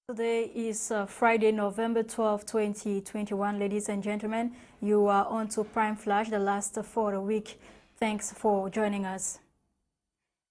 Today is Friday, November 12, 2021. Ladies and gentlemen, you are on to Prime Flash, the last for the week. Thanks for joining us.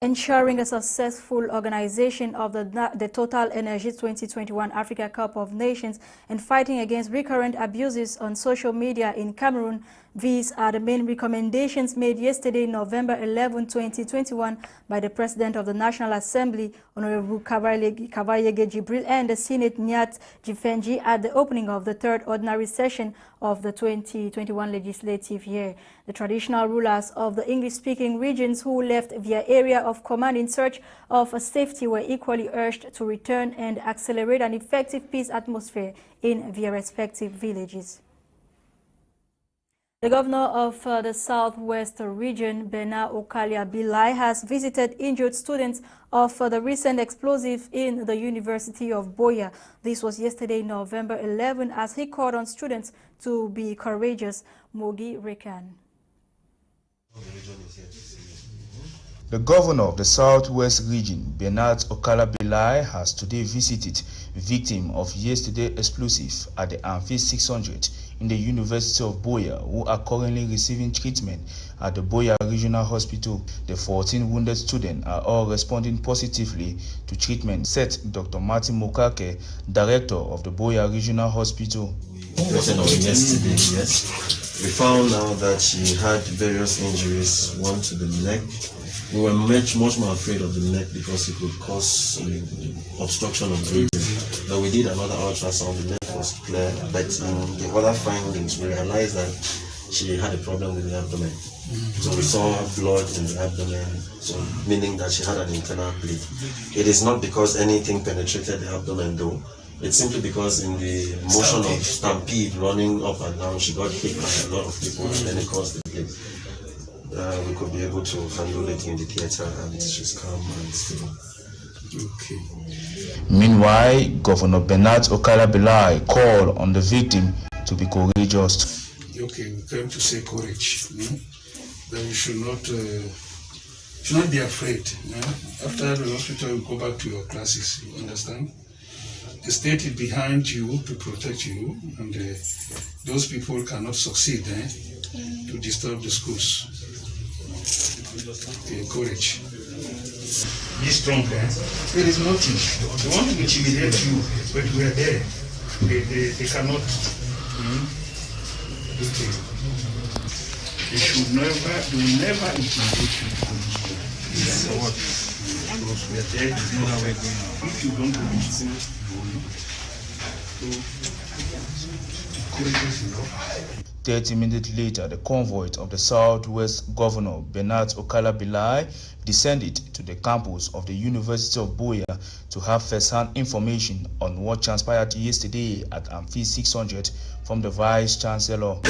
Ensuring a successful organization of the Total Energy 2021 Africa Cup of Nations and fighting against recurrent abuses on social media in Cameroon. These are the main recommendations made yesterday, November 11, 2021, by the President of the National Assembly, Honorable Kavayege Jibril, and the Senate Nyat Jifenji at the opening of the third ordinary session of the 2021 legislative year. The traditional rulers of the English-speaking regions who left their area of command in search of safety were equally urged to return and accelerate an effective peace atmosphere in their respective villages. The governor of the Southwest region, Bernard Okalia-Bilai, has visited injured students of the recent explosive in the University of Buea. This was yesterday, November 11, as he called on students to be courageous. Mogi Rekan. The governor of the Southwest region, Bernard Okalia-Bilai, has today visited victims of yesterday's explosive at the Amphi 600 in the University of Buea, who are currently receiving treatment at the Buea Regional Hospital. The 14 wounded students are all responding positively to treatment, said Dr. Martin Mokake, director of the Buea Regional Hospital. Yesterday, yes, we found out that she had various injuries, one to the neck. We were much more afraid of the neck because it could cause obstruction of breathing. But we did another ultrasound, the neck was clear, but in the other findings we realized that she had a problem with the abdomen. So we saw blood in the abdomen, so meaning that she had an internal bleed. It is not because anything penetrated the abdomen though. It's simply because in the motion of stampede running up and down, she got hit by a lot of people and then it caused the bleed. We could be able to handle it in the theater and she's calm and stable. Okay. Meanwhile, Governor Bernard Okalia-Bilai called on the victim to be courageous. Okay, we came to say courage. That we should not be afraid. After the hospital, you go back to your classes. You understand? The state is behind you to protect you, and those people cannot succeed to disturb the schools. Okay, courage. Be strong. There is nothing. They want to intimidate you, but we are there. They cannot. They should never, they will never intimidate you. This is what. Because we are there, you know how we're going. If you don't do this, 30 minutes later, the convoy of the Southwest Governor Bernard Okalia-Bilai descended to the campus of the University of Buea to have first-hand information on what transpired yesterday at Amphi 600 from the Vice Chancellor.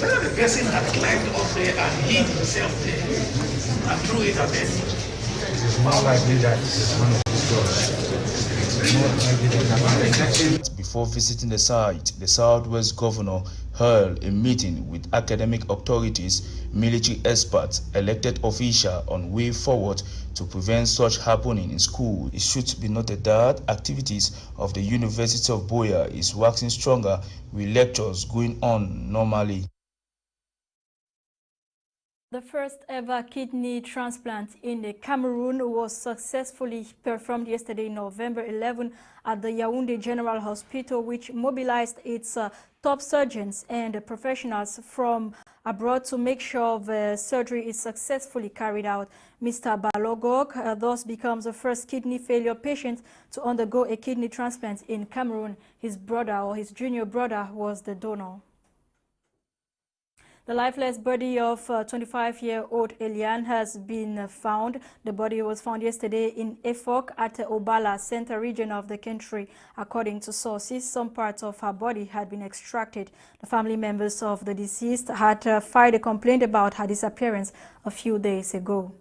Whether the person had climbed up there and hid himself there and threw it at them. It is more likely that it is one of his doors. Before visiting the site, the Southwest Governor held a meeting with academic authorities, military experts, elected officials on way forward to prevent such happening in school. It should be noted that activities of the University of Buea is waxing stronger with lectures going on normally. The first ever kidney transplant in Cameroon was successfully performed yesterday, November 11, at the Yaoundé General Hospital, which mobilized its top surgeons and professionals from abroad to make sure the surgery is successfully carried out. Mr. Balogog thus becomes the first kidney failure patient to undergo a kidney transplant in Cameroon. His brother, or his junior brother, was the donor. The lifeless body of 25-year-old Eliane has been found. The body was found yesterday in Efok at the Obala Center region of the country. According to sources, some parts of her body had been extracted. The family members of the deceased had filed a complaint about her disappearance a few days ago.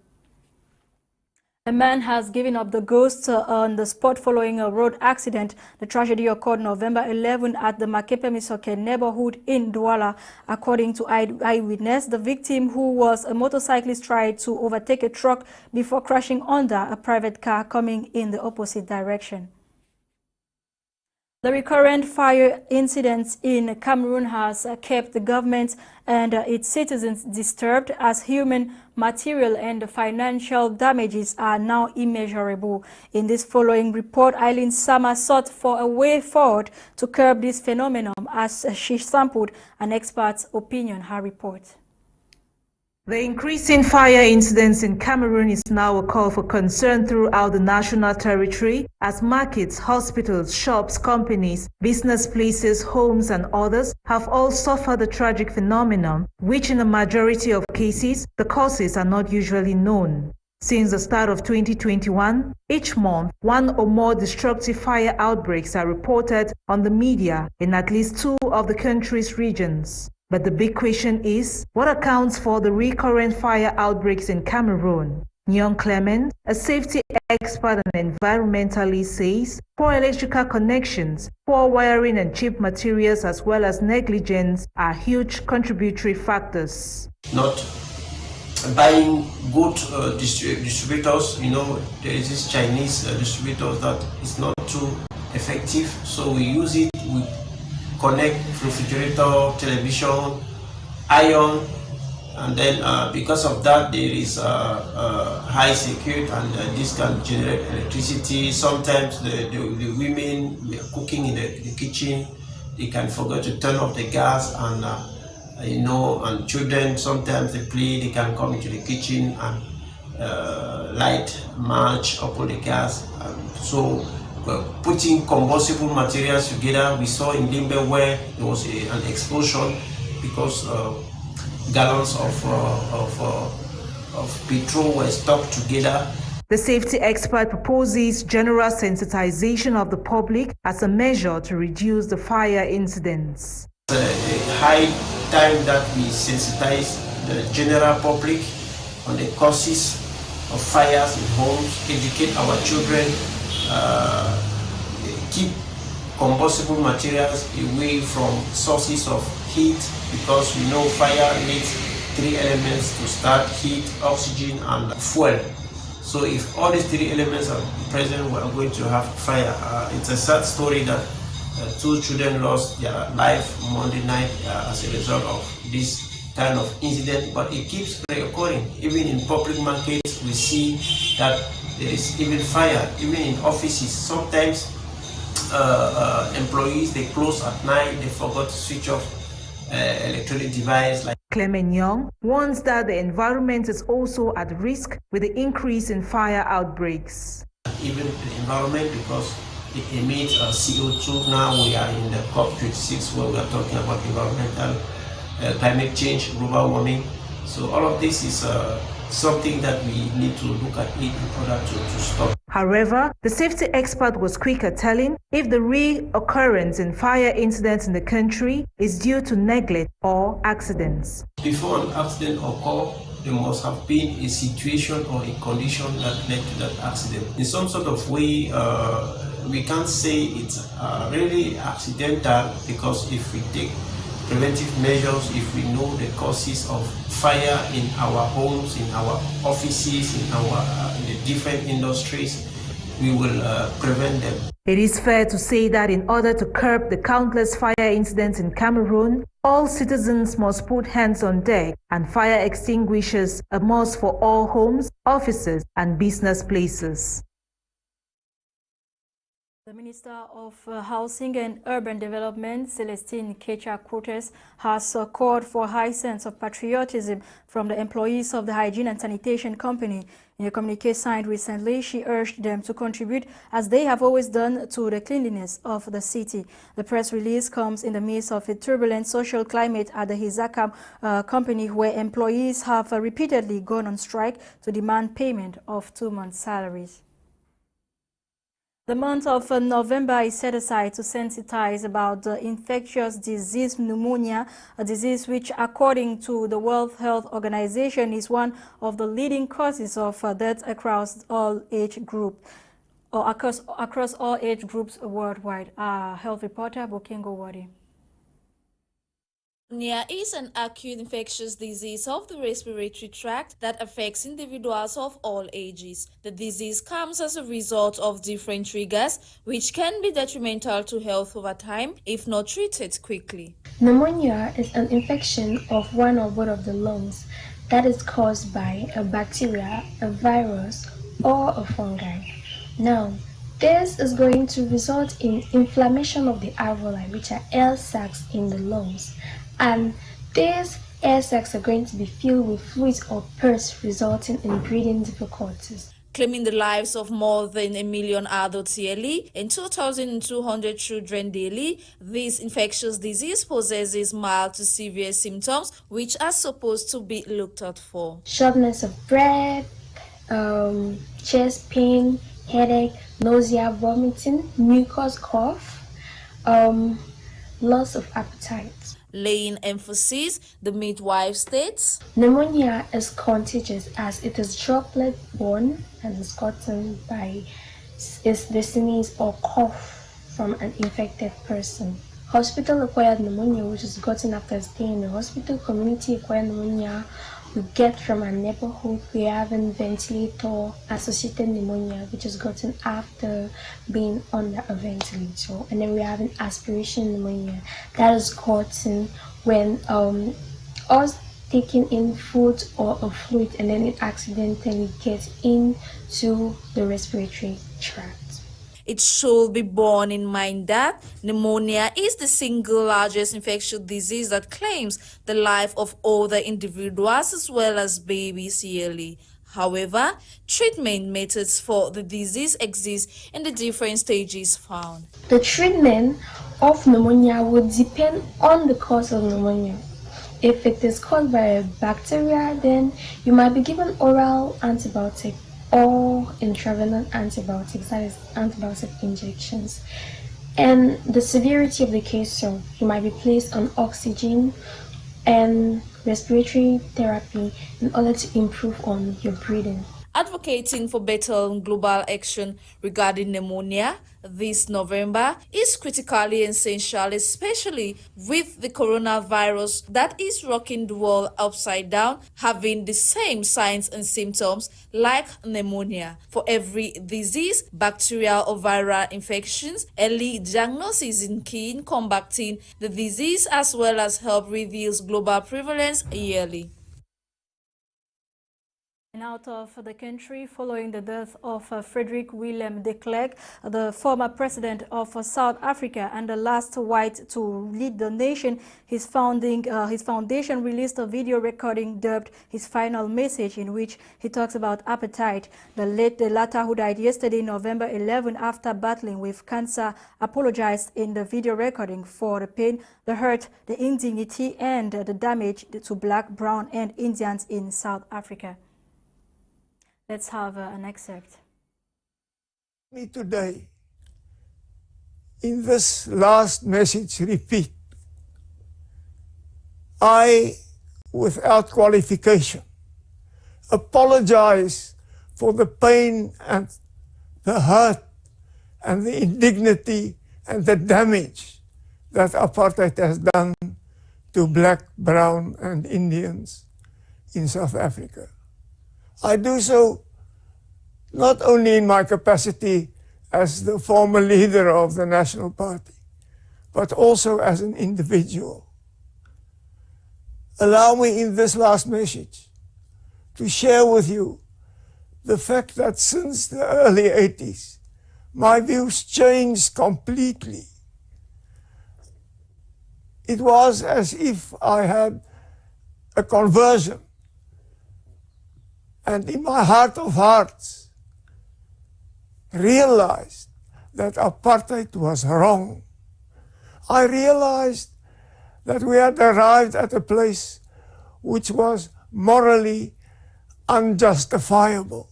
A man has given up the ghost on the spot following a road accident. The tragedy occurred November 11 at the Makepe neighborhood in Douala. According to eyewitness, the victim, who was a motorcyclist, tried to overtake a truck before crashing under a private car coming in the opposite direction. The recurrent fire incidents in Cameroon has kept the government and its citizens disturbed, as human, material and financial damages are now immeasurable. In this following report, Eileen Sama sought for a way forward to curb this phenomenon as she sampled an expert's opinion. Her report. The increasing fire incidents in Cameroon is now a call for concern throughout the national territory, as markets, hospitals, shops, companies, business places, homes and others have all suffered the tragic phenomenon, which in a majority of cases, the causes are not usually known. Since the start of 2021, each month, one or more destructive fire outbreaks are reported on the media in at least 2 of the country's regions. But the big question is, what accounts for the recurrent fire outbreaks in Cameroon? Young Clement, a safety expert and environmentalist, says poor electrical connections, poor wiring and cheap materials, as well as negligence are huge contributory factors. Not buying good distributors, there is this Chinese distributor that is not too effective, so we use it, we connect refrigerator, television, iron, and then because of that there is high security, and this can generate electricity. Sometimes the women cooking in the kitchen, they can forget to turn off the gas, and and children sometimes they play, they can come into the kitchen and light match upon the gas. So putting combustible materials together, we saw in Limbe where there was an explosion because gallons of petrol were stuck together. The safety expert proposes general sensitization of the public as a measure to reduce the fire incidents. It's a high time that we sensitize the general public on the causes of fires in homes, educate our children, keep combustible materials away from sources of heat, because we know fire needs 3 elements to start: heat, oxygen and fuel. So if all these 3 elements are present, we are going to have fire. It's a sad story that 2 children lost their life Monday night as a result of this kind of incident, but it keeps reoccurring. Even in public markets, we see that there is even fire, even in offices. Sometimes employees, they close at night, they forgot to switch off electronic device. Clement Young warns that the environment is also at risk with the increase in fire outbreaks. Even the environment, because it emits CO2. Now we are in the COP26 where we are talking about environmental climate change, global warming. So all of this is something that we need to look at it in order to stop. However, the safety expert was quick at telling if the reoccurrence in fire incidents in the country is due to neglect or accidents. Before an accident occurs, there must have been a situation or a condition that led to that accident. In some sort of way, we can't say it's really accidental, because if we take preventive measures, if we know the causes of fire in our homes, in our offices, in the different industries, we will prevent them. It is fair to say that in order to curb the countless fire incidents in Cameroon, all citizens must put hands on deck, and fire extinguishers a must for all homes, offices and business places. The Minister of Housing and Urban Development, Celestine Kecha-Cortes, has called for a high sense of patriotism from the employees of the Hygiene and Sanitation Company. In a communique signed recently, she urged them to contribute, as they have always done, to the cleanliness of the city. The press release comes in the midst of a turbulent social climate at the Zatsa company, where employees have repeatedly gone on strike to demand payment of 2 months' salaries. The month of November is set aside to sensitize about the infectious disease pneumonia, a disease which, according to the World Health Organization, is one of the leading causes of death across all age groups, or across all age groups worldwide. Health reporter Bokengo Wadi. Pneumonia is an acute infectious disease of the respiratory tract that affects individuals of all ages. The disease comes as a result of different triggers, which can be detrimental to health over time if not treated quickly. Pneumonia is an infection of one or both of the lungs that is caused by a bacteria, a virus, or a fungi. Now, this is going to result in inflammation of the alveoli, which are air sacs in the lungs. And these air sacs are going to be filled with fluids or pus, resulting in breathing difficulties. Claiming the lives of more than 1 million adults yearly and 2,200 children daily, this infectious disease possesses mild to severe symptoms which are supposed to be looked out for. Shortness of breath, chest pain, headache, nausea, vomiting, mucus cough, loss of appetite. Laying emphasis, the midwife states, pneumonia is contagious as it is droplet-borne and is gotten by the sneeze or cough from an infected person. Hospital-acquired pneumonia, which is gotten after staying in the hospital. Community-acquired pneumonia we get from a neighborhood. We have ventilator-associated pneumonia, which is gotten after being under a ventilator. And then we have an aspiration pneumonia that is gotten when us taking in food or a fluid and then it accidentally gets into the respiratory tract. It should be borne in mind that pneumonia is the single largest infectious disease that claims the life of older individuals as well as babies yearly. However, treatment methods for the disease exist in the different stages found. The treatment of pneumonia would depend on the cause of pneumonia. If it is caused by a bacteria, then you might be given oral antibiotic or intravenous antibiotics, that is antibiotic injections. And the severity of the case, so you might be placed on oxygen and respiratory therapy in order to improve on your breathing. Advocating for better global action regarding pneumonia this November is critically essential, especially with the coronavirus that is rocking the world upside down, having the same signs and symptoms like pneumonia. For every disease, bacterial or viral infections, early diagnosis is key in combating the disease as well as help reduce global prevalence yearly. And out of the country, following the death of Frederick Willem de Klerk, the former president of South Africa and the last white to lead the nation, his foundation released a video recording dubbed his final message, in which he talks about appetite. The latter, who died yesterday, November 11, after battling with cancer, apologized in the video recording for the pain, the hurt, the indignity, and the damage to Black, Brown, and Indians in South Africa. Let's have an excerpt. Me today, in this last message, repeat, I, without qualification, apologize for the pain and the hurt and the indignity and the damage that apartheid has done to Black, Brown, and Indians in South Africa. I do so not only in my capacity as the former leader of the National Party, but also as an individual. Allow me in this last message to share with you the fact that since the early 80s, my views changed completely. It was as if I had a conversion. And in my heart of hearts, realized that apartheid was wrong. I realized that we had arrived at a place which was morally unjustifiable.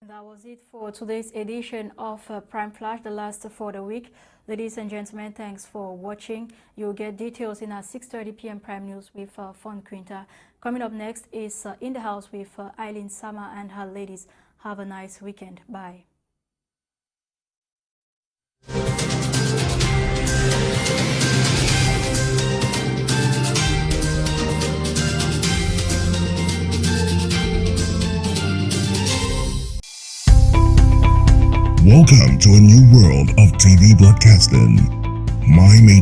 That was was it for today's edition of Prime Flash, the last for the week. Ladies and gentlemen, thanks for watching. You'll get details in our 6:30 p.m. Prime News with Fon Quinta. Coming up next is In the House with Eileen Sama and her ladies. Have a nice weekend. Bye. Welcome to a new world of TV broadcasting. My Media.